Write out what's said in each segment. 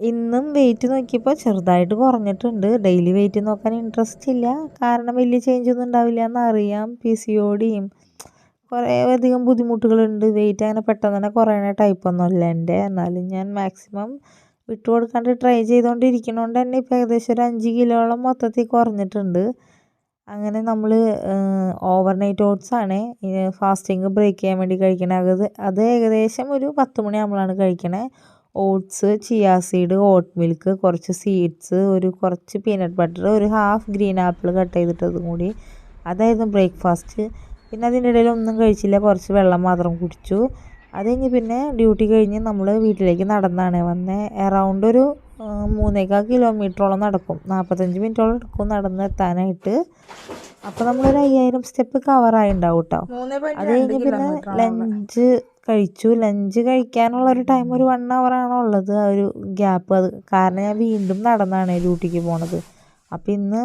ഇന്നും വെയിറ്റ് നോക്കിയപ്പോൾ ചെറുതായിട്ട് കുറഞ്ഞിട്ടുണ്ട്. ഡെയിലി വെയിറ്റ് നോക്കാൻ ഇൻട്രസ്റ്റ് ഇല്ല, കാരണം വലിയ ചേഞ്ച് ഒന്നും ഉണ്ടാവില്ല എന്നറിയാം. PCODയും കുറേ അധികം ബുദ്ധിമുട്ടുകളുണ്ട്. വെയിറ്റ് അങ്ങനെ പെട്ടെന്ന് തന്നെ കുറയണ ടൈപ്പൊന്നുമല്ല എൻ്റെ. എന്നാലും ഞാൻ മാക്സിമം വിട്ടു കൊടുക്കാണ്ട് ട്രൈ ചെയ്തുകൊണ്ടിരിക്കണോണ്ട് തന്നെ ഇപ്പോൾ ഏകദേശം ഒരു 5 കിലോളം മൊത്തത്തിൽ കുറഞ്ഞിട്ടുണ്ട്. അങ്ങനെ നമ്മൾ ഓവർനൈറ്റ് ഓട്സ് ആണ് ഫാസ്റ്റിംഗ് ബ്രേക്ക് ചെയ്യാൻ വേണ്ടി കഴിക്കണേ. അത് ഏകദേശം ഒരു 10 മണിയാകുമ്പോഴാണ് കഴിക്കണേ. ഓട്സ്, ചിയാ സീഡ്, ഓട്ട് മിൽക്ക്, കുറച്ച് സീഡ്സ്, കുറച്ച് പീനട്ട് ബട്ടർ, ഒരു ഹാഫ് ഗ്രീൻ ആപ്പിൾ കട്ട് ചെയ്തിട്ടതും കൂടി, അതായിരുന്നു ബ്രേക്ക്ഫാസ്റ്റ്. പിന്നെ അതിൻ്റെ ഇടയിൽ ഒന്നും കഴിച്ചില്ല, കുറച്ച് വെള്ളം മാത്രം കുടിച്ചു. അത് കഴിഞ്ഞ് പിന്നെ ഡ്യൂട്ടി കഴിഞ്ഞ് നമ്മൾ വീട്ടിലേക്ക് നടന്നാണ് വന്നത്. അറൗണ്ട് ഒരു 3.25 കിലോമീറ്ററോളം നടക്കും, 45 മിനിറ്റോളം എടുക്കും നടന്നെത്താനായിട്ട്. അപ്പോൾ നമ്മളൊരു 5000 സ്റ്റെപ്പ് കവറായി ഉണ്ടാവും കേട്ടോ. അത് കഴിഞ്ഞ് പിന്നെ ലഞ്ച് കഴിച്ചു. ലഞ്ച് കഴിക്കാനുള്ളൊരു ടൈം ഒരു 1 ഹവറാണോ ഉള്ളത്, ആ ഒരു ഗ്യാപ്പ്. അത് കാരണം ഞാൻ വീണ്ടും നടന്നാണ് ഡ്യൂട്ടിക്ക് പോണത്. അപ്പോൾ ഇന്ന്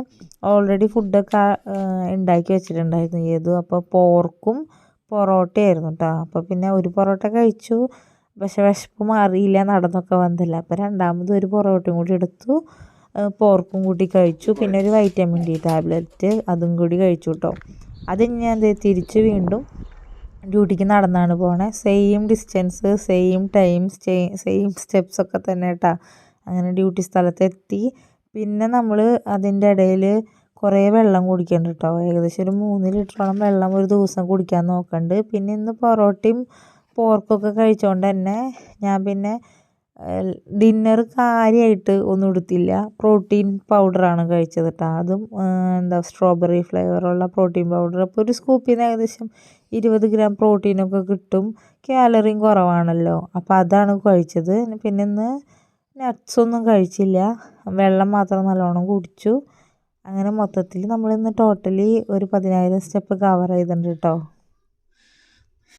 ഓൾറെഡി ഫുഡൊക്കെ ഉണ്ടാക്കി വെച്ചിട്ടുണ്ടായിരുന്നു. അപ്പോൾ പോർക്കും പൊറോട്ടയായിരുന്നു കേട്ടോ. അപ്പോൾ പിന്നെ ഒരു പൊറോട്ട കഴിച്ചു, പക്ഷെ വിശപ്പ് മാറിയില്ല, നടന്നൊക്കെ വന്നില്ല. അപ്പോൾ രണ്ടാമത് ഒരു പൊറോട്ടയും കൂടി എടുത്തു, പോർക്കും കൂടി കഴിച്ചു. പിന്നെ ഒരു വൈറ്റമിൻ ഡി ടാബ്ലറ്റ് അതും കൂടി കഴിച്ചു കേട്ടോ. അത് ഞാൻ തിരിച്ച് വീണ്ടും ഡ്യൂട്ടിക്ക് നടന്നാണ് പോണേ. Same distance, same time, same സ്റ്റെപ്സൊക്കെ തന്നെ കേട്ടോ. അങ്ങനെ ഡ്യൂട്ടി സ്ഥലത്തെത്തി. പിന്നെ നമ്മൾ അതിൻ്റെ ഇടയിൽ കുറേ വെള്ളം കുടിക്കുന്നുണ്ട് കേട്ടോ. ഏകദേശം ഒരു 3 ലിറ്ററോളം വെള്ളം ഒരു ദിവസം കുടിക്കാൻ നോക്കുന്നുണ്ട്. പിന്നെ ഇന്ന് പൊറോട്ടയും പോർക്കൊക്കെ കഴിച്ചുകൊണ്ട് തന്നെ ഞാൻ പിന്നെ ഡിന്നർ കാര്യമായിട്ട് ഒന്നും എടുത്തില്ല. പ്രോട്ടീൻ പൗഡറാണ് കഴിച്ചത് കേട്ടോ. അതും സ്ട്രോബെറി ഫ്ലേവറുള്ള പ്രോട്ടീൻ പൗഡർ. അപ്പോൾ ഒരു സ്കൂപ്പിൽ നിന്ന് ഏകദേശം 20 ഗ്രാം പ്രോട്ടീനൊക്കെ കിട്ടും. കാലറിയും കുറവാണല്ലോ, അപ്പോൾ അതാണ് കഴിച്ചത്. പിന്നെ ഇന്ന് നട്ട്സൊന്നും കഴിച്ചില്ല, വെള്ളം മാത്രം നല്ലോണം കുടിച്ചു. അങ്ങനെ മൊത്തത്തിൽ നമ്മളിന്ന് ടോട്ടലി ഒരു 10,000 സ്റ്റെപ്പ് കവർ ചെയ്തിട്ടുണ്ട് കേട്ടോ.